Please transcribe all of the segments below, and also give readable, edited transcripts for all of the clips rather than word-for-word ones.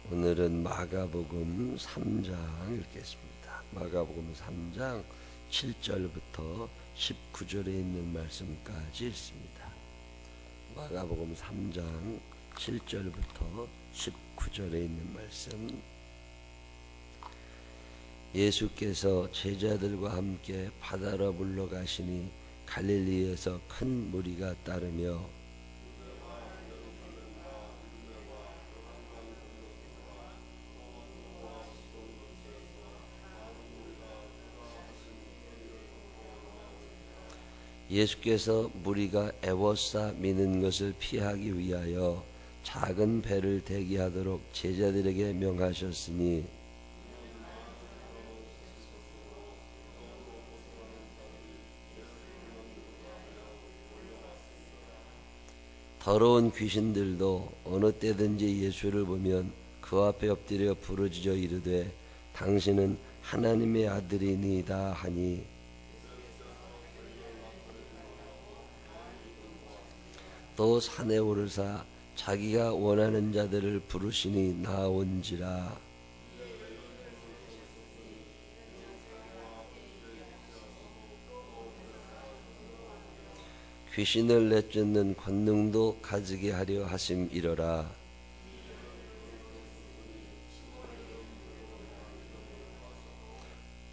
오늘은 마가복음 3장 읽겠습니다. 마가복음 3장 7절부터 19절에 있는 말씀까지 읽습니다. 마가복음 3장 7절부터 19절에 있는 말씀. 예수께서 제자들과 함께 바다로 물러가시니 갈릴리에서 큰 무리가 따르며 예수께서 무리가 애워싸 미는 것을 피하기 위하여 작은 배를 대기하도록 제자들에게 명하셨으니 더러운 귀신들도 어느 때든지 예수를 보면 그 앞에 엎드려 부르짖어 이르되 당신은 하나님의 아들이니이다 하니 또 산에 오르사 자기가 원하는 자들을 부르시니 나온지라. 귀신을 내쫓는 권능도 가지게 하려 하심이러라.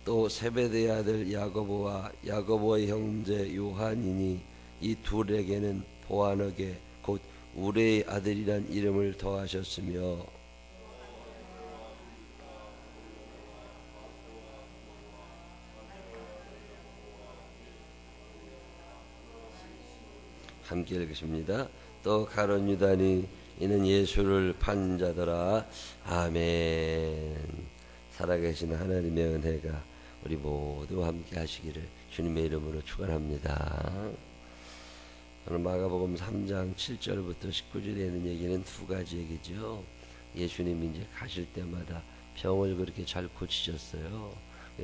또 세베대의 아들 야고보와 야고보의 형제 요한이니 이 둘에게는 보아너게 곧 우레의 아들이란 이름을 더하셨으며 함께 읽으십니다. 또 가룟 유다니 이는 예수를 판 자더라. 아멘. 살아계신 하나님의 은혜가 우리 모두 함께 하시기를 주님의 이름으로 축원합니다. 오늘 마가복음 3장 7절부터 19절에 있는 얘기는 두 가지 얘기죠. 예수님이 이제 가실 때마다 병을 그렇게 잘 고치셨어요.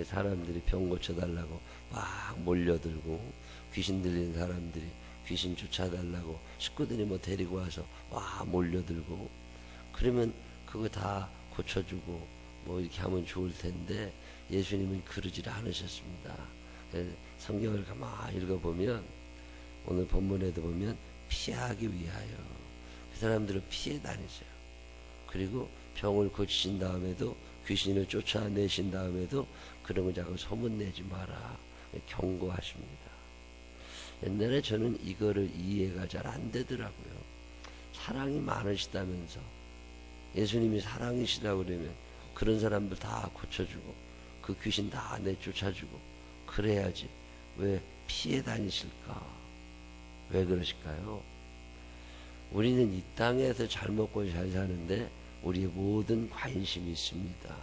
사람들이 병 고쳐달라고 막 몰려들고 귀신 들리는 사람들이 귀신 쫓아달라고 식구들이 뭐 데리고 와서 와 몰려들고 그러면 그거 다 고쳐주고 뭐 이렇게 하면 좋을 텐데 예수님은 그러질 않으셨습니다. 성경을 가만히 읽어보면 오늘 본문에도 보면 피하기 위하여 그 사람들을 피해 다니세요. 그리고 병을 고치신 다음에도 귀신을 쫓아내신 다음에도 그런 거 자꾸 소문내지 마라 경고하십니다. 옛날에 저는 이거를 이해가 잘 안 되더라고요. 사랑이 많으시다면서 예수님이 사랑이시다고 그러면 그런 사람들 다 고쳐주고 그 귀신 다 내쫓아주고 그래야지 왜 피해 다니실까? 왜 그러실까요? 우리는 이 땅에서 잘 먹고 잘 사는데 우리의 모든 관심이 있습니다.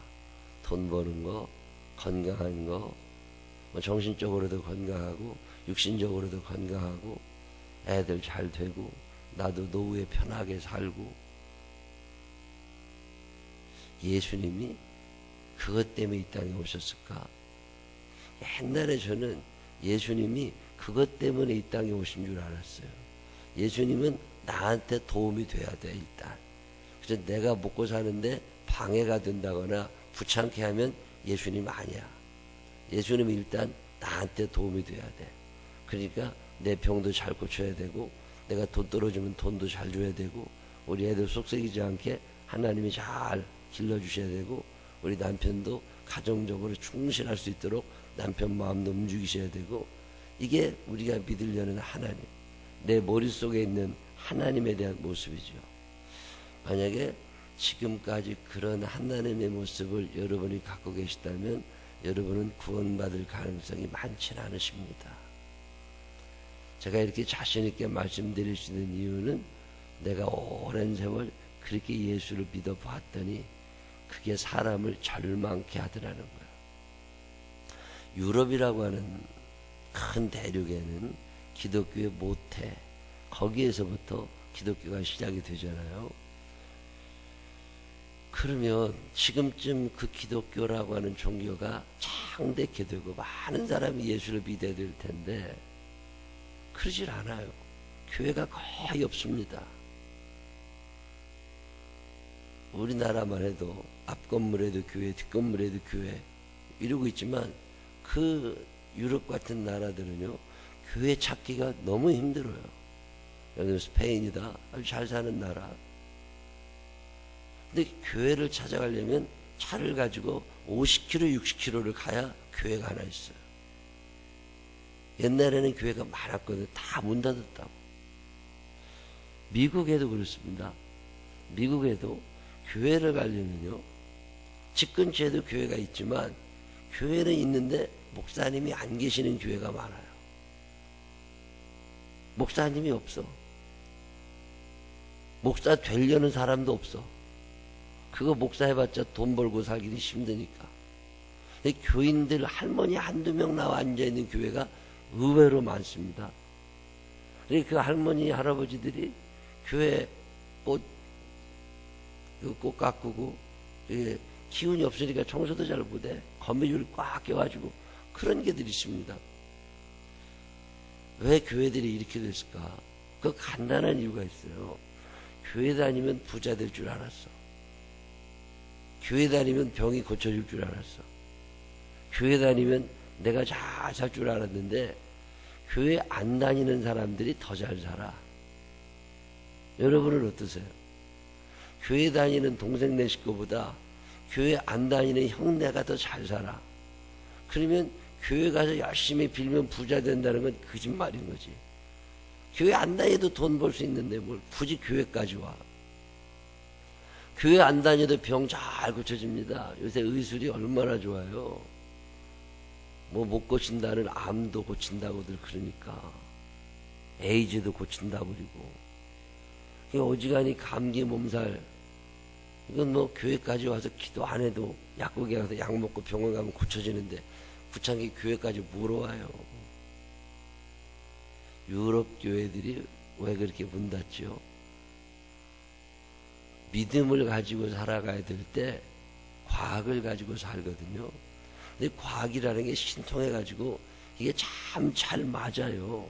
돈 버는 거, 건강한 거, 뭐 정신적으로도 건강하고 육신적으로도 건강하고 애들 잘 되고 나도 노후에 편하게 살고 예수님이 그것 때문에 이 땅에 오셨을까? 옛날에 저는 예수님이 그것 때문에 이 땅에 오신 줄 알았어요. 예수님은 나한테 도움이 돼야 돼 일단. 그래서 내가 먹고 사는데 방해가 된다거나 귀찮게 하면 예수님 아니야. 예수님이 일단 나한테 도움이 돼야 돼. 그러니까 내 병도 잘 고쳐야 되고 내가 돈 떨어지면 돈도 잘 줘야 되고 우리 애들 속썩이지 않게 하나님이 잘 길러주셔야 되고 우리 남편도 가정적으로 충실할 수 있도록 남편 마음도 움직이셔야 되고 이게 우리가 믿으려는 하나님, 내 머릿속에 있는 하나님에 대한 모습이죠. 만약에 지금까지 그런 하나님의 모습을 여러분이 갖고 계시다면 여러분은 구원받을 가능성이 많지는 않으십니다. 제가 이렇게 자신 있게 말씀드릴 수 있는 이유는 내가 오랜 세월 그렇게 예수를 믿어 봤더니 그게 사람을 절망케 하더라는 거예요. 유럽이라고 하는 큰 대륙에는 기독교의 모태, 거기에서부터 기독교가 시작이 되잖아요. 그러면 지금쯤 그 기독교라고 하는 종교가 창대케 되고 많은 사람이 예수를 믿어야 될 텐데 그러질 않아요. 교회가 거의 없습니다. 우리나라만 해도 앞 건물에도 교회, 뒷 건물에도 교회 이러고 있지만 그 유럽 같은 나라들은요, 교회 찾기가 너무 힘들어요. 예를 들어 스페인이다. 아주 잘 사는 나라. 근데 교회를 찾아가려면 차를 가지고 50km, 60km를 가야 교회가 하나 있어요. 옛날에는 교회가 많았거든요. 다 문 닫았다고. 미국에도 그렇습니다. 미국에도 교회를 가려면요, 집 근처에도 교회가 있지만 교회는 있는데 목사님이 안 계시는 교회가 많아요. 목사님이 없어. 목사 되려는 사람도 없어. 그거 목사 해봤자 돈 벌고 살기는 힘드니까. 교인들 할머니 한두 명 나와 앉아있는 교회가 의외로 많습니다. 그 할머니 할아버지들이 교회 꽃 가꾸고 기운이 없으니까 청소도 잘 못해. 거미줄 꽉 껴가지고 그런 게들 있습니다. 왜 교회들이 이렇게 됐을까? 그 간단한 이유가 있어요. 교회 다니면 부자 될 줄 알았어. 교회 다니면 병이 고쳐질 줄 알았어. 교회 다니면 내가 잘 살 줄 알았는데 교회 안 다니는 사람들이 더 잘 살아. 여러분은 어떠세요? 교회 다니는 동생네 식구보다 교회 안 다니는 형네가 더 잘 살아. 그러면 교회 가서 열심히 빌면 부자 된다는 건 거짓말인 거지. 교회 안 다녀도 돈 벌 수 있는데 뭘 굳이 교회까지 와. 교회 안 다녀도 병 잘 고쳐집니다. 요새 의술이 얼마나 좋아요. 뭐 못 고친다는 암도 고친다고들 그러니까. 에이즈도 고친다고 그러고. 어지간히 감기 몸살, 이건 뭐 교회까지 와서 기도 안 해도 약국에 가서 약 먹고 병원 가면 고쳐지는데 구창기 교회까지 물어와요. 유럽 교회들이 왜 그렇게 문 닫죠? 믿음을 가지고 살아가야 될 때 과학을 가지고 살거든요. 근데 과학이라는 게 신통해가지고 이게 참 잘 맞아요.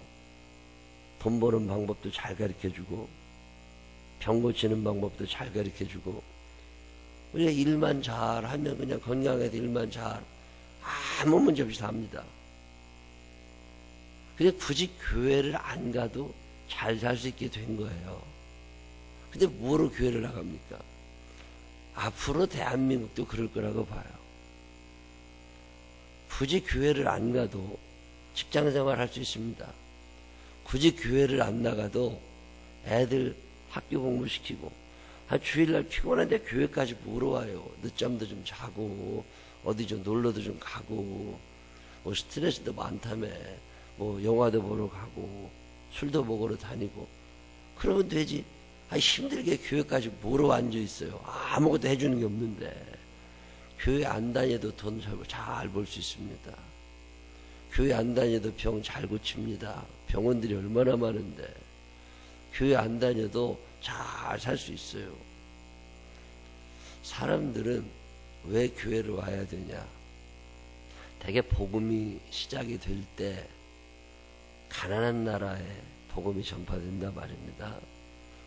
돈 버는 방법도 잘 가르쳐주고 병 고치는 방법도 잘 가르쳐주고, 우리가 일만 잘하면 그냥 건강해서 일만 잘 아무 문제 없이 삽니다. 그래 굳이 교회를 안 가도 잘 살 수 있게 된 거예요. 근데 뭐로 교회를 나갑니까? 앞으로 대한민국도 그럴 거라고 봐요. 굳이 교회를 안 가도 직장생활 할 수 있습니다. 굳이 교회를 안 나가도 애들 학교 공부시키고, 주일날 피곤한데 교회까지 보러 와요. 늦잠도 좀 자고 어디 좀 놀러도 좀 가고, 뭐 스트레스도 많다며 뭐 영화도 보러 가고 술도 먹으러 다니고 그러면 되지. 힘들게 교회까지 보러 앉아 있어요. 아무것도 해주는 게 없는데. 교회 안 다녀도 돈 잘 벌 수 있습니다. 교회 안 다녀도 병 잘 고칩니다. 병원들이 얼마나 많은데. 교회 안 다녀도 잘 살 수 있어요. 사람들은 왜 교회를 와야 되냐? 대개 복음이 시작이 될 때 가난한 나라에 복음이 전파된다 말입니다.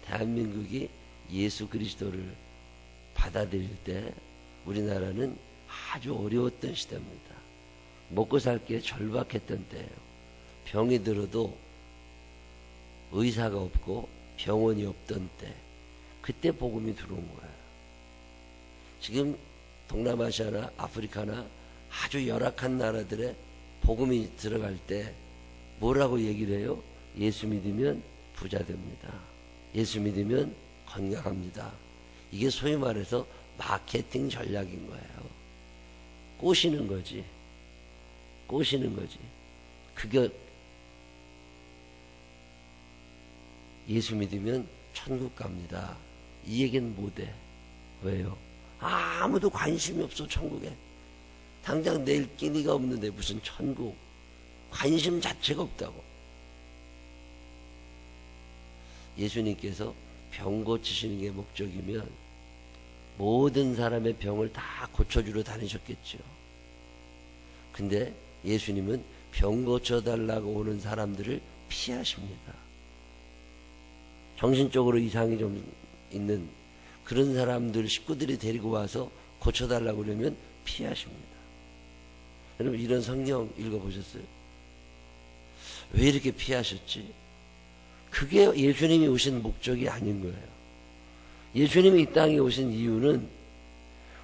대한민국이 예수 그리스도를 받아들일 때 우리나라는 아주 어려웠던 시대입니다. 먹고 살 게 절박했던 때예요. 병이 들어도 의사가 없고 병원이 없던 때, 그때 복음이 들어온 거예요. 지금 동남아시아나 아프리카나 아주 열악한 나라들의 복음이 들어갈 때 뭐라고 얘기를 해요? 예수 믿으면 부자 됩니다. 예수 믿으면 건강합니다. 이게 소위 말해서 마케팅 전략인 거예요. 꼬시는 거지. 꼬시는 거지. 그게 예수 믿으면 천국 갑니다. 이 얘기는 못해. 왜요? 아무도 관심이 없어 천국에. 당장 내일 끼니가 없는데 무슨 천국. 관심 자체가 없다고. 예수님께서 병 고치시는 게 목적이면 모든 사람의 병을 다 고쳐주러 다니셨겠죠. 근데 예수님은 병 고쳐달라고 오는 사람들을 피하십니다. 정신적으로 이상이 좀 있는 그런 사람들 식구들이 데리고 와서 고쳐달라고 그러면 피하십니다. 여러분 이런 성경 읽어보셨어요? 왜 이렇게 피하셨지? 그게 예수님이 오신 목적이 아닌 거예요. 예수님이 이 땅에 오신 이유는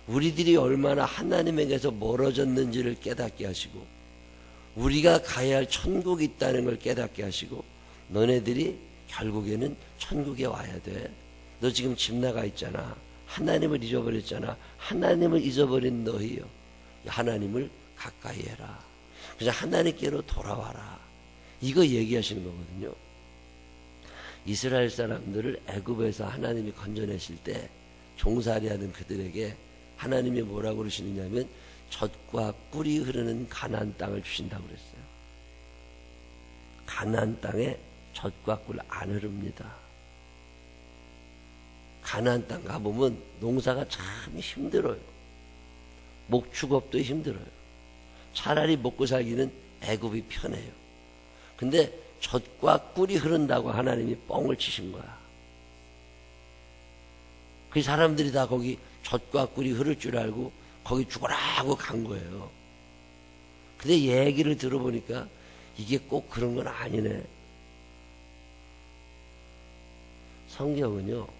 우리들이 얼마나 하나님에게서 멀어졌는지를 깨닫게 하시고 우리가 가야 할 천국이 있다는 걸 깨닫게 하시고 너네들이 결국에는 천국에 와야 돼. 너 지금 집 나가 있잖아. 하나님을 잊어버렸잖아. 하나님을 잊어버린 너희여. 하나님을 가까이 해라. 그래서 하나님께로 돌아와라. 이거 얘기하시는 거거든요. 이스라엘 사람들을 애굽에서 하나님이 건져내실 때 종살이하는 그들에게 하나님이 뭐라고 그러시느냐면 젖과 꿀이 흐르는 가나안 땅을 주신다고 그랬어요. 가나안 땅에 젖과 꿀 안 흐릅니다. 가나안 땅 가보면 농사가 참 힘들어요. 목축업도 힘들어요. 차라리 먹고 살기는 애굽이 편해요. 근데 젖과 꿀이 흐른다고 하나님이 뻥을 치신 거야. 그 사람들이 다 거기 젖과 꿀이 흐를 줄 알고 거기 죽어라 하고 간 거예요. 근데 얘기를 들어보니까 이게 꼭 그런 건 아니네. 성경은요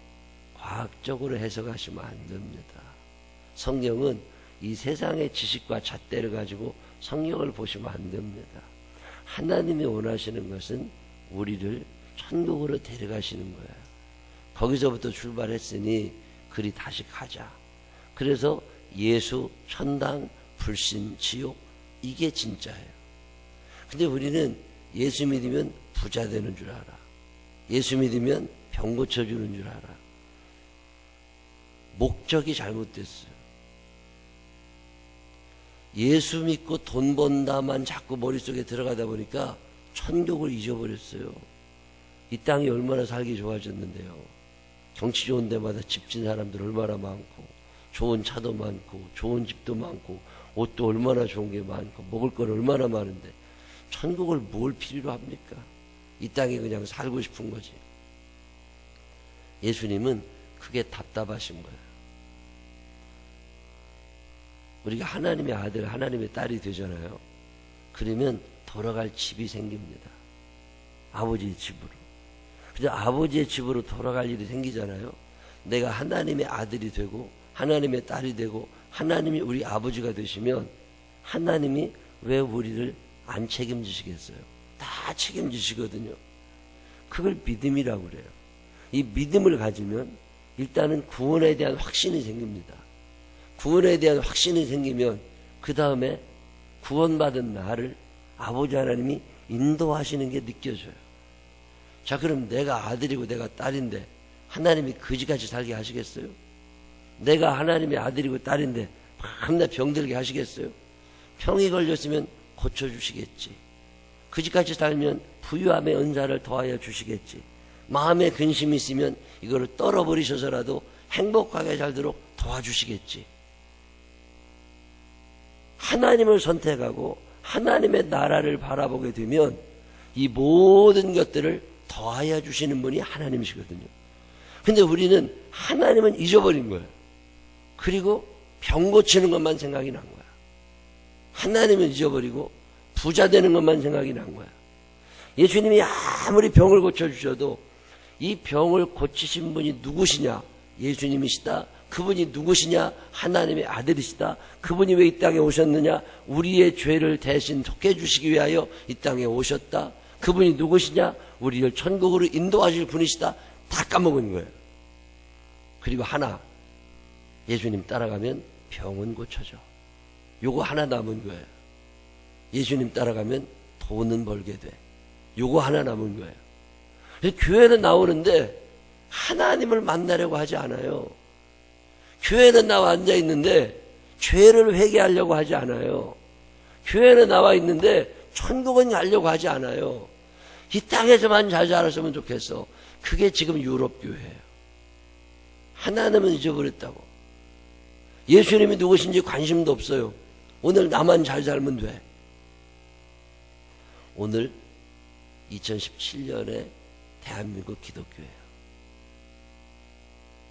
과학적으로 해석하시면 안 됩니다. 성경은 이 세상의 지식과 잣대를 가지고 성경을 보시면 안 됩니다. 하나님이 원하시는 것은 우리를 천국으로 데려가시는 거예요. 거기서부터 출발했으니 그리 다시 가자. 그래서 예수, 천당, 불신, 지옥 이게 진짜예요. 근데 우리는 예수 믿으면 부자 되는 줄 알아. 예수 믿으면 병 고쳐주는 줄 알아. 목적이 잘못됐어요. 예수 믿고 돈 번다만 자꾸 머릿속에 들어가다 보니까 천국을 잊어버렸어요. 이 땅이 얼마나 살기 좋아졌는데요. 경치 좋은 데마다 집진 사람들 얼마나 많고 좋은 차도 많고 좋은 집도 많고 옷도 얼마나 좋은 게 많고 먹을 건 얼마나 많은데 천국을 뭘 필요로 합니까? 이 땅에 그냥 살고 싶은 거지. 예수님은 그게 답답하신 거예요. 우리가 하나님의 아들, 하나님의 딸이 되잖아요. 그러면 돌아갈 집이 생깁니다. 아버지의 집으로. 그래서 아버지의 집으로 돌아갈 일이 생기잖아요. 내가 하나님의 아들이 되고 하나님의 딸이 되고 하나님이 우리 아버지가 되시면 하나님이 왜 우리를 안 책임지시겠어요? 다 책임지시거든요. 그걸 믿음이라고 그래요. 이 믿음을 가지면 일단은 구원에 대한 확신이 생깁니다. 구원에 대한 확신이 생기면 그 다음에 구원받은 나를 아버지 하나님이 인도하시는 게 느껴져요. 자, 그럼 내가 아들이고 내가 딸인데 하나님이 거지같이 살게 하시겠어요? 내가 하나님의 아들이고 딸인데 밤낮 병들게 하시겠어요? 병이 걸렸으면 고쳐주시겠지. 거지같이 살면 부유함의 은사를 더하여 주시겠지. 마음에 근심이 있으면 이거를 떨어버리셔서라도 행복하게 살도록 도와주시겠지. 하나님을 선택하고 하나님의 나라를 바라보게 되면 이 모든 것들을 더하여 주시는 분이 하나님이시거든요. 근데 우리는 하나님은 잊어버린 거예요. 그리고 병 고치는 것만 생각이 난 거야. 하나님은 잊어버리고 부자 되는 것만 생각이 난 거야. 예수님이 아무리 병을 고쳐주셔도 이 병을 고치신 분이 누구시냐? 예수님이시다. 그분이 누구시냐? 하나님의 아들이시다. 그분이 왜 이 땅에 오셨느냐? 우리의 죄를 대신 속해 주시기 위하여 이 땅에 오셨다. 그분이 누구시냐? 우리를 천국으로 인도하실 분이시다. 다 까먹은 거예요. 그리고 하나, 예수님 따라가면 병은 고쳐져. 요거 하나 남은 거예요. 예수님 따라가면 돈은 벌게 돼. 요거 하나 남은 거예요. 그래서 교회는 나오는데 하나님을 만나려고 하지 않아요. 교회는 나와 앉아 있는데 죄를 회개하려고 하지 않아요. 교회는 나와 있는데 천국은 가려고 하지 않아요. 이 땅에서만 잘 자랐으면 좋겠어. 그게 지금 유럽 교회예요. 하나님은 잊어버렸다고. 예수님이 누구신지 관심도 없어요. 오늘 나만 잘 살면 돼. 오늘 2017년에 대한민국 기독교예요.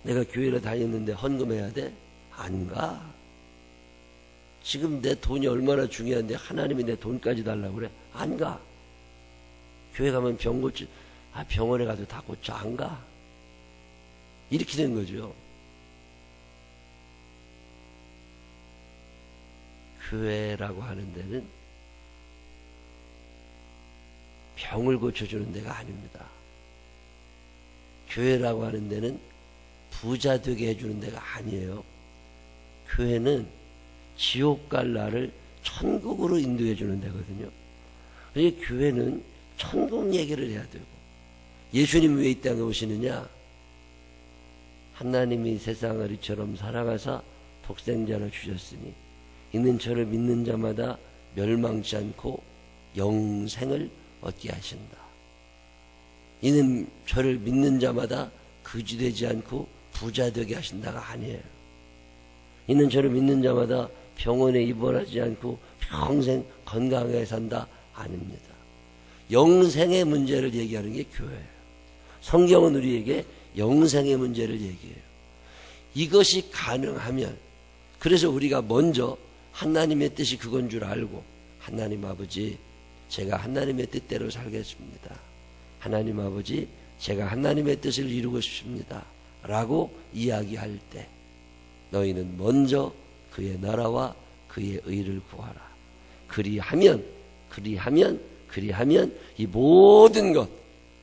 내가 교회를 다녔는데 헌금해야 돼? 안 가. 지금 내 돈이 얼마나 중요한데 하나님이 내 돈까지 달라고 그래? 안 가. 교회 가면 병원에 가도 다 고쳐. 안 가. 이렇게 된 거죠. 교회라고 하는 데는 병을 고쳐주는 데가 아닙니다. 교회라고 하는 데는 부자 되게 해주는 데가 아니에요. 교회는 지옥 갈 나를 천국으로 인도해 주는 데거든요. 그러니까 교회는 천국 얘기를 해야 되고, 예수님이 왜 이 땅에 오시느냐? 하나님이 세상을 이처럼 사랑하사 독생자를 주셨으니 이는 저를 믿는 자마다 멸망치 않고 영생을 얻게 하신다. 이는 저를 믿는 자마다 거지되지 않고 부자 되게 하신다가 아니에요. 이는 저를 믿는 자마다 병원에 입원하지 않고 평생 건강하게 산다 아닙니다. 영생의 문제를 얘기하는 게 교회예요. 성경은 우리에게 영생의 문제를 얘기해요. 이것이 가능하면, 그래서 우리가 먼저 하나님의 뜻이 그건 줄 알고, 하나님 아버지, 제가 하나님의 뜻대로 살겠습니다. 하나님 아버지, 제가 하나님의 뜻을 이루고 싶습니다. 라고 이야기할 때 너희는 먼저 그의 나라와 그의 의를 구하라. 그리하면 이 모든 것,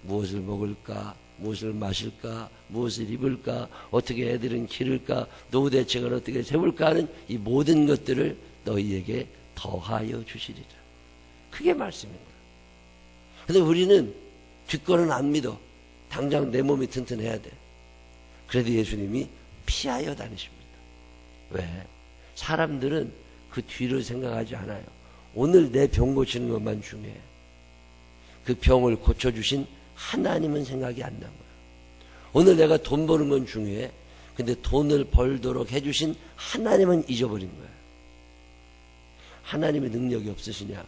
무엇을 먹을까, 무엇을 마실까, 무엇을 입을까, 어떻게 애들은 기를까, 노후 대책을 어떻게 세울까 하는 이 모든 것들을 너희에게 더하여 주시리라. 그게 말씀입니다. 근데 우리는 뒷거는 안 믿어. 당장 내 몸이 튼튼해야 돼. 그래도 예수님이 피하여 다니십니다. 왜? 사람들은 그 뒤를 생각하지 않아요. 오늘 내 병 고치는 것만 중요해. 그 병을 고쳐주신 하나님은 생각이 안 난 거예요. 오늘 내가 돈 버는 건 중요해. 근데 돈을 벌도록 해주신 하나님은 잊어버린 거예요. 하나님의 능력이 없으시냐?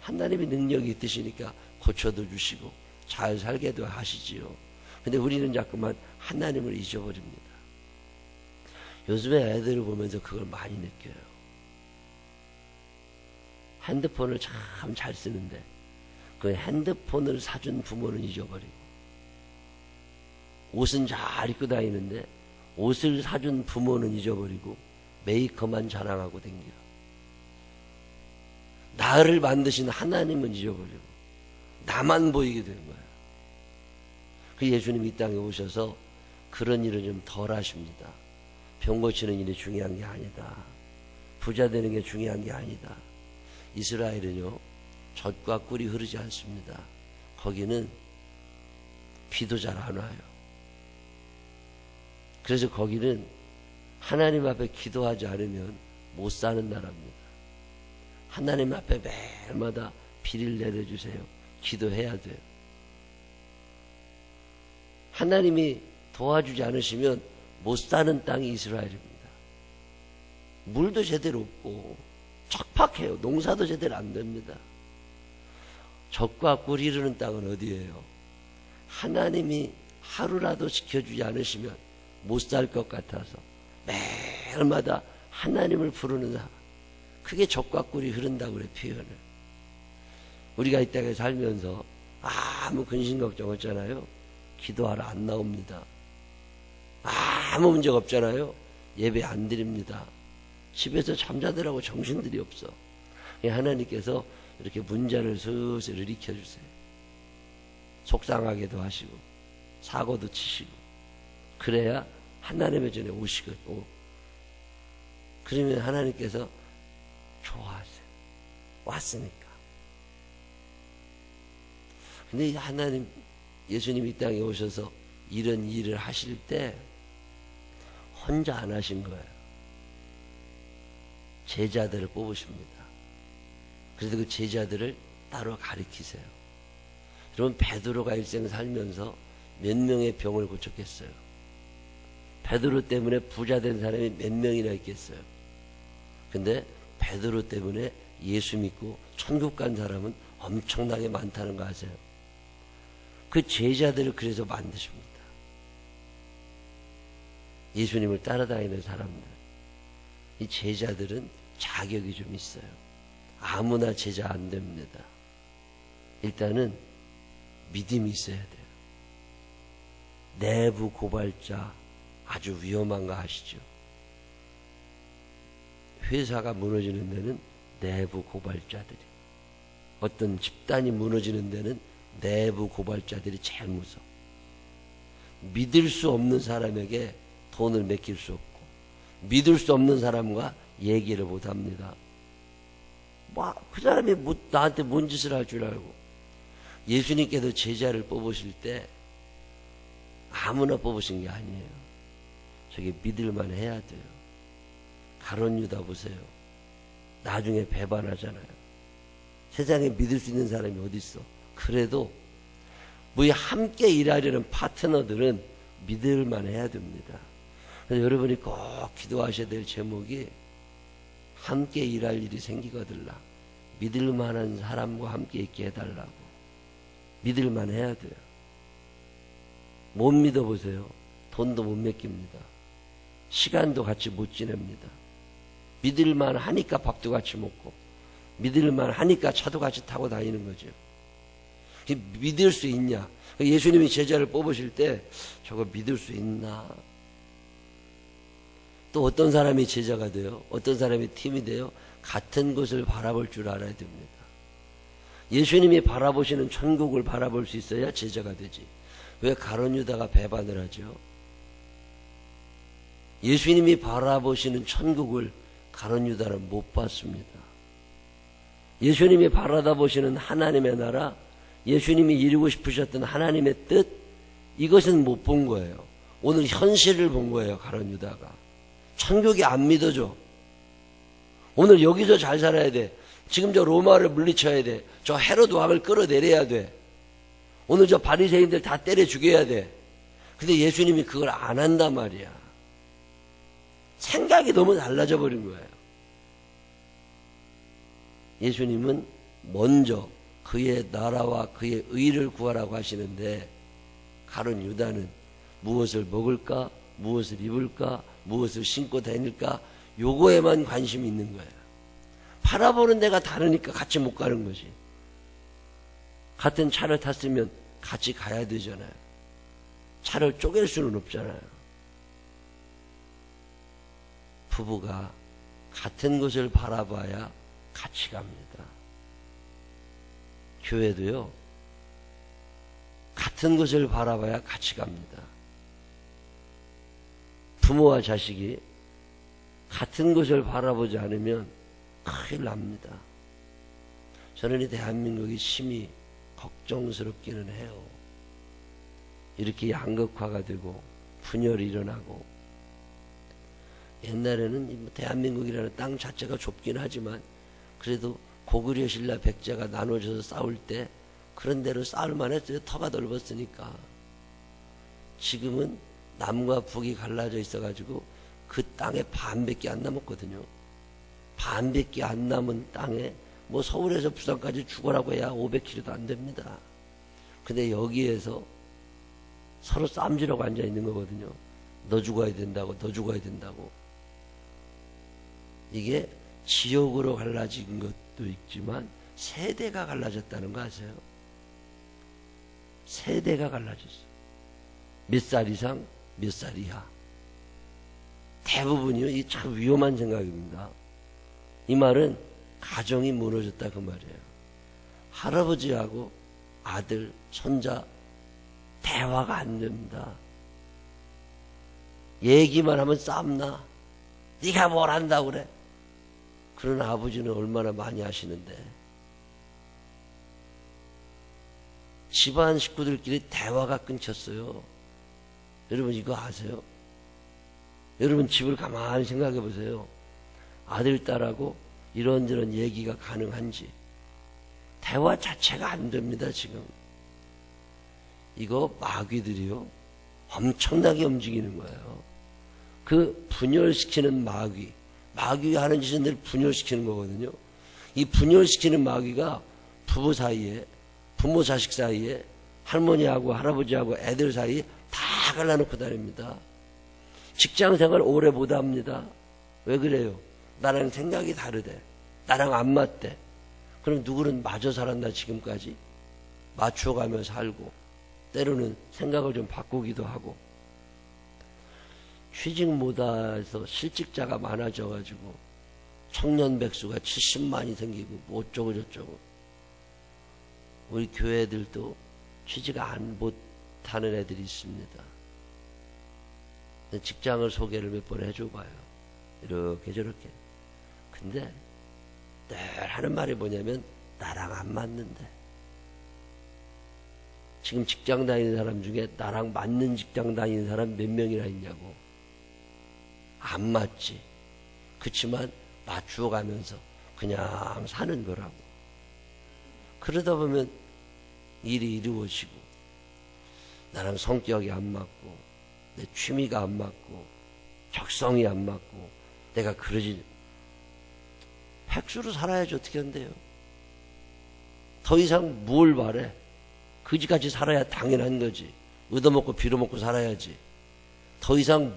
하나님의 능력이 있으시니까 고쳐도 주시고 잘 살게도 하시지요. 근데 우리는 자꾸만 하나님을 잊어버립니다. 요즘에 애들을 보면서 그걸 많이 느껴요. 핸드폰을 참 잘 쓰는데 그 핸드폰을 사준 부모는 잊어버리고, 옷은 잘 입고 다니는데 옷을 사준 부모는 잊어버리고 메이커만 자랑하고 댕겨. 나를 만드신 하나님은 잊어버리고 나만 보이게 되는 거예요. 그 예수님이 이 땅에 오셔서 그런 일을 좀 덜 하십니다. 병 고치는 일이 중요한 게 아니다. 부자 되는 게 중요한 게 아니다. 이스라엘은요, 젖과 꿀이 흐르지 않습니다. 거기는 비도 잘 안 와요. 그래서 거기는 하나님 앞에 기도하지 않으면 못 사는 나라입니다. 하나님 앞에 매일마다 비를 내려주세요. 기도해야 돼요. 하나님이 도와주지 않으시면 못 사는 땅이 이스라엘입니다. 물도 제대로 없고 척박해요. 농사도 제대로 안 됩니다. 젖과 꿀이 흐르는 땅은 어디예요? 하나님이 하루라도 지켜주지 않으시면 못 살 것 같아서 매일마다 하나님을 부르는 사, 그게 젖과 꿀이 흐른다고 그래, 표현을. 우리가 이 땅에 살면서 아무 근심 걱정 없잖아요. 기도하러 안 나옵니다. 아무 문제가 없잖아요. 예배 안 드립니다. 집에서 잠자들하고 정신들이 없어. 하나님께서 이렇게 문제를 슬슬 일으켜주세요. 속상하게도 하시고 사고도 치시고, 그래야 하나님의 전에 오시고, 그러면 하나님께서 좋아하세요. 왔으니까. 근데 하나님, 예수님이 이 땅에 오셔서 이런 일을 하실 때 혼자 안 하신 거예요. 제자들을 뽑으십니다. 그래서 그 제자들을 따로 가리키세요. 여러분, 베드로가 일생 살면서 몇 명의 병을 고쳤겠어요? 베드로 때문에 부자 된 사람이 몇 명이나 있겠어요? 근데 베드로 때문에 예수 믿고 천국 간 사람은 엄청나게 많다는 거 아세요? 그 제자들을 그래서 만드십니다. 예수님을 따라다니는 사람들, 이 제자들은 자격이 좀 있어요. 아무나 제자 안 됩니다. 일단은 믿음이 있어야 돼요. 내부 고발자 아주 위험한 거 아시죠? 회사가 무너지는 데는 내부 고발자들이, 어떤 집단이 무너지는 데는 내부 고발자들이 제일 무서워. 믿을 수 없는 사람에게 돈을 맡길 수 없고, 믿을 수 없는 사람과 얘기를 못 합니다. 그 사람이 나한테 뭔 짓을 할 줄 알고. 예수님께서 제자를 뽑으실 때 아무나 뽑으신 게 아니에요. 저게 믿을만 해야 돼요. 가룟 유다 보세요. 나중에 배반하잖아요. 세상에 믿을 수 있는 사람이 어디 있어. 그래도 뭐 함께 일하려는 파트너들은 믿을만 해야 됩니다. 그래서 여러분이 꼭 기도하셔야 될 제목이, 함께 일할 일이 생기거들라 믿을만한 사람과 함께 있게 해달라고. 믿을만 해야 돼요. 못 믿어보세요. 돈도 못 맡깁니다. 시간도 같이 못 지냅니다. 믿을만 하니까 밥도 같이 먹고, 믿을만 하니까 차도 같이 타고 다니는 거죠. 믿을 수 있냐? 예수님이 제자를 뽑으실 때 저거 믿을 수 있나? 또 어떤 사람이 제자가 돼요? 어떤 사람이 팀이 돼요? 같은 것을 바라볼 줄 알아야 됩니다. 예수님이 바라보시는 천국을 바라볼 수 있어야 제자가 되지. 왜 가룟 유다가 배반을 하죠? 예수님이 바라보시는 천국을 가룟 유다는 못 봤습니다. 예수님이 바라보시는 하나님의 나라, 예수님이 이루고 싶으셨던 하나님의 뜻, 이것은 못 본 거예요. 오늘 현실을 본 거예요. 가룟 유다가. 천국이 안 믿어져. 오늘 여기서 잘 살아야 돼. 지금 저 로마를 물리쳐야 돼. 저 헤로드 왕을 끌어내려야 돼. 오늘 저 바리새인들 다 때려 죽여야 돼. 근데 예수님이 그걸 안 한단 말이야. 생각이 너무 달라져 버린 거예요. 예수님은 먼저 그의 나라와 그의 의를 구하라고 하시는데, 가룟 유다는 무엇을 먹을까, 무엇을 입을까, 무엇을 신고 다닐까, 요거에만 관심이 있는 거예요. 바라보는 데가 다르니까 같이 못 가는 거지. 같은 차를 탔으면 같이 가야 되잖아요. 차를 쪼갤 수는 없잖아요. 부부가 같은 것을 바라봐야 같이 갑니다. 교회도요, 같은 것을 바라봐야 같이 갑니다. 부모와 자식이 같은 것을 바라보지 않으면 큰일 납니다. 저는 이 대한민국이 심히 걱정스럽기는 해요. 이렇게 양극화가 되고 분열이 일어나고, 옛날에는 대한민국이라는 땅 자체가 좁긴 하지만 그래도 고구려 신라 백제가 나눠져서 싸울 때 그런 대로 싸울만 했어요. 터가 넓었으니까. 지금은 남과 북이 갈라져 있어가지고 그 땅에 반밖에 안 남았거든요. 반밖에 안 남은 땅에 뭐 서울에서 부산까지 죽어라고 해야 500km도 안 됩니다. 근데 여기에서 서로 쌈지라고 앉아 있는 거거든요. 너 죽어야 된다고, 너 죽어야 된다고. 이게 지역으로 갈라진 것도 있지만 세대가 갈라졌다는 거 아세요? 세대가 갈라졌어요. 몇 살 이상, 몇 살 이하. 대부분이요. 이 참 위험한 생각입니다. 이 말은 가정이 무너졌다 그 말이에요. 할아버지하고 아들, 손자 대화가 안 됩니다. 얘기만 하면 싸움나. 네가 뭘 한다고 그래. 그런 아버지는 얼마나 많이 하시는데. 집안 식구들끼리 대화가 끊겼어요. 여러분 이거 아세요? 여러분 집을 가만히 생각해 보세요. 아들, 딸하고 이런저런 얘기가 가능한지. 대화 자체가 안 됩니다, 지금. 이거 마귀들이요. 엄청나게 움직이는 거예요. 그 분열시키는 마귀가 하는 짓은 늘 분열시키는 거거든요. 이 분열시키는 마귀가 부부 사이에, 부모 자식 사이에, 할머니하고 할아버지하고 애들 사이에 다 갈라놓고 다닙니다. 직장생활 오래 못합니다. 왜 그래요? 나랑 생각이 다르대. 나랑 안 맞대. 그럼 누구는 마저 살았나 지금까지? 맞춰가며 살고 때로는 생각을 좀 바꾸기도 하고. 취직 못해서 실직자가 많아져가지고 청년 백수가 70만이 생기고 뭐 어쩌고 저쩌고. 우리 교회들도 취직 안 못하는 애들이 있습니다. 직장을 소개를 몇 번 해줘봐요. 이렇게 저렇게. 근데 늘 하는 말이 뭐냐면 나랑 안 맞는데. 지금 직장 다니는 사람 중에 나랑 맞는 직장 다니는 사람 몇 명이나 있냐고. 안 맞지. 그치만 맞추어 가면서 그냥 사는 거라고. 그러다 보면 일이 이루어지고 나랑 성격이 안 맞고 내 취미가 안 맞고 적성이 안 맞고 내가 그러지. 백수로 살아야지 어떻게 한대요. 더 이상 뭘 바래. 그지같이 살아야 당연한 거지. 얻어먹고 빌어먹고 살아야지. 더 이상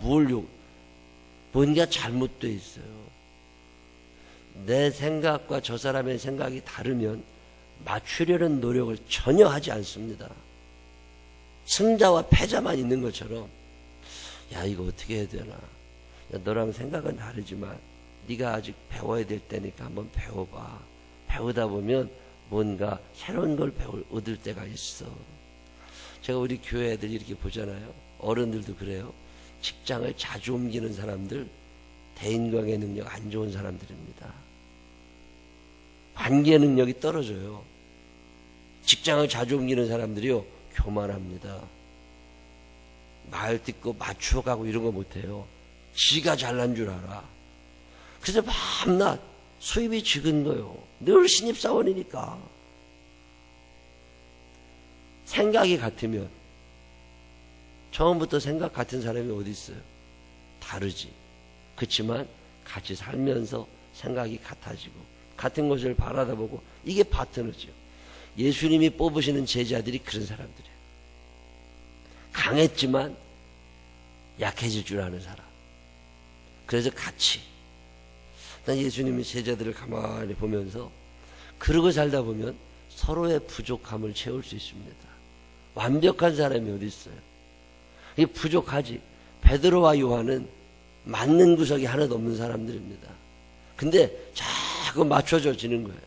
뭔가 잘못되어 있어요. 내 생각과 저 사람의 생각이 다르면 맞추려는 노력을 전혀 하지 않습니다. 승자와 패자만 있는 것처럼 야 이거 어떻게 해야 되나. 야, 너랑 생각은 다르지만 네가 아직 배워야 될 때니까 한번 배워봐. 배우다 보면 뭔가 새로운 걸 얻을 때가 있어. 제가 우리 교회 애들 이렇게 보잖아요. 어른들도 그래요. 직장을 자주 옮기는 사람들 대인관계 능력 안 좋은 사람들입니다. 관계 능력이 떨어져요. 직장을 자주 옮기는 사람들이요 교만합니다. 말 듣고 맞춰가고 이런 거 못해요. 지가 잘난 줄 알아. 그래서 밤낮 수입이 적은 거요. 늘 신입사원이니까. 생각이 같으면 처음부터 생각 같은 사람이 어디 있어요? 다르지. 그렇지만 같이 살면서 생각이 같아지고 같은 것을 바라다보고 이게 파트너죠. 예수님이 뽑으시는 제자들이 그런 사람들이에요. 강했지만 약해질 줄 아는 사람. 그래서 같이. 난 예수님이 제자들을 가만히 보면서 그러고 살다 보면 서로의 부족함을 채울 수 있습니다. 완벽한 사람이 어디 있어요? 이게 부족하지. 베드로와 요한은 맞는 구석이 하나도 없는 사람들입니다. 근데 자꾸 맞춰져지는 거예요.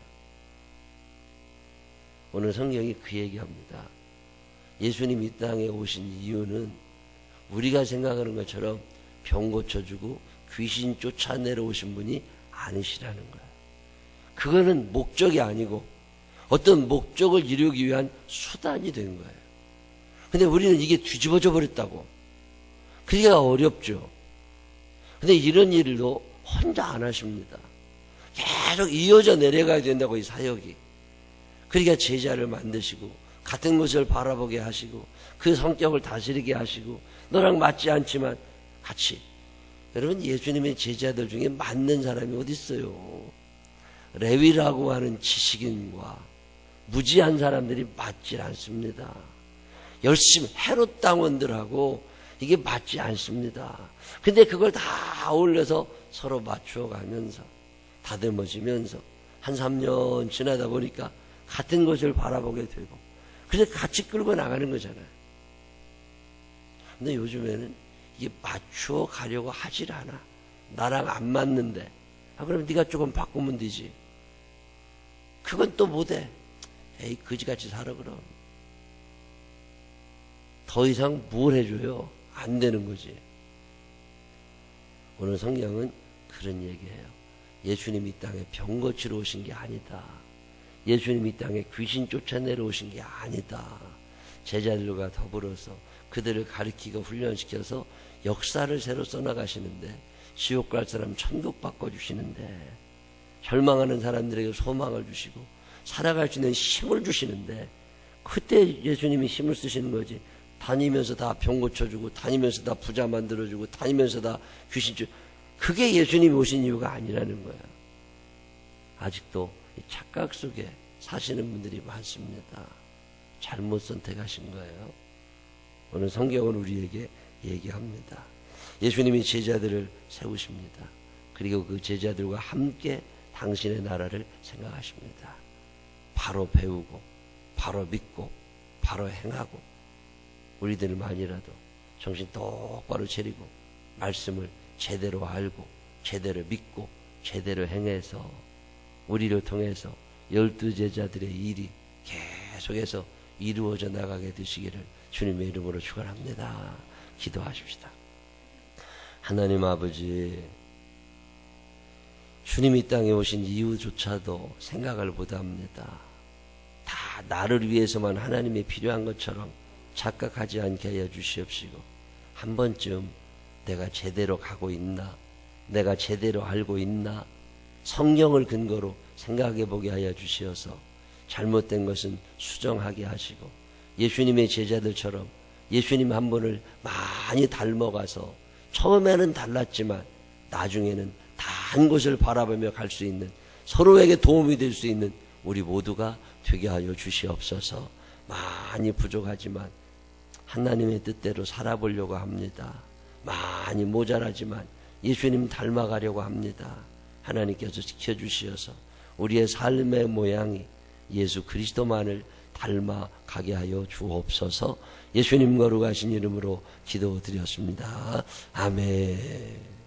오늘 성경이 그 얘기합니다. 예수님이 이 땅에 오신 이유는 우리가 생각하는 것처럼 병 고쳐주고 귀신 쫓아내러 오신 분이 아니시라는 거예요. 그거는 목적이 아니고 어떤 목적을 이루기 위한 수단이 된 거예요. 근데 우리는 이게 뒤집어져 버렸다고. 그러기가 어렵죠. 근데 이런 일도 혼자 안 하십니다. 계속 이어져 내려가야 된다고, 이 사역이. 그러니까 제자를 만드시고 같은 것을 바라보게 하시고 그 성격을 다스리게 하시고 너랑 맞지 않지만 같이. 여러분, 예수님의 제자들 중에 맞는 사람이 어디 있어요? 레위라고 하는 지식인과 무지한 사람들이 맞질 않습니다. 열심히 헤롯 당원들하고 이게 맞지 않습니다. 근데 그걸 다 어울려서 서로 맞춰가면서 다듬어지면서 한 3년 지나다 보니까 같은 것을 바라보게 되고 그래서 같이 끌고 나가는 거잖아요. 근데 요즘에는 이게 맞추어 가려고 하질 않아. 나랑 안 맞는데. 그럼 네가 조금 바꾸면 되지. 그건 또 못해. 에이, 그지같이 살아 그럼. 더 이상 뭘 해줘요? 안 되는 거지. 오늘 성경은 그런 얘기예요. 예수님이 이 땅에 병 고치러 오신 게 아니다. 예수님이 이 땅에 귀신 쫓아내러 오신 게 아니다. 제자들과 더불어서 그들을 가르치고 훈련시켜서 역사를 새로 써나가시는데, 지옥 갈 사람 천국 바꿔주시는데, 절망하는 사람들에게 소망을 주시고 살아갈 수 있는 힘을 주시는데, 그때 예수님이 힘을 쓰시는 거지. 다니면서 다 병 고쳐주고 다니면서 다 부자 만들어주고 다니면서 다 귀신 쫓. 그게 예수님이 오신 이유가 아니라는 거야. 아직도 착각 속에 사시는 분들이 많습니다. 잘못 선택하신 거예요. 오늘 성경은 우리에게 얘기합니다. 예수님이 제자들을 세우십니다. 그리고 그 제자들과 함께 당신의 나라를 생각하십니다. 바로 배우고 바로 믿고 바로 행하고 우리들만이라도 정신 똑바로 차리고 말씀을 제대로 알고 제대로 믿고 제대로 행해서 우리를 통해서 12제자들의 일이 계속해서 이루어져 나가게 되시기를 주님의 이름으로 축원합니다. 기도하십시다. 하나님 아버지, 주님이 땅에 오신 이유조차도 생각을 못합니다. 다 나를 위해서만 하나님이 필요한 것처럼 착각하지 않게 하여 주시옵시고, 한 번쯤 내가 제대로 가고 있나, 내가 제대로 알고 있나, 성경을 근거로 생각해 보게 하여 주시어서 잘못된 것은 수정하게 하시고, 예수님의 제자들처럼 예수님 한 분을 많이 닮아가서 처음에는 달랐지만 나중에는 다 한 곳을 바라보며 갈 수 있는, 서로에게 도움이 될 수 있는 우리 모두가 되게 하여 주시옵소서. 많이 부족하지만 하나님의 뜻대로 살아보려고 합니다. 많이 모자라지만 예수님 닮아가려고 합니다. 하나님께서 지켜주시어서 우리의 삶의 모양이 예수 그리스도만을 닮아가게 하여 주옵소서. 예수님 거룩하신 이름으로 기도드렸습니다. 아멘.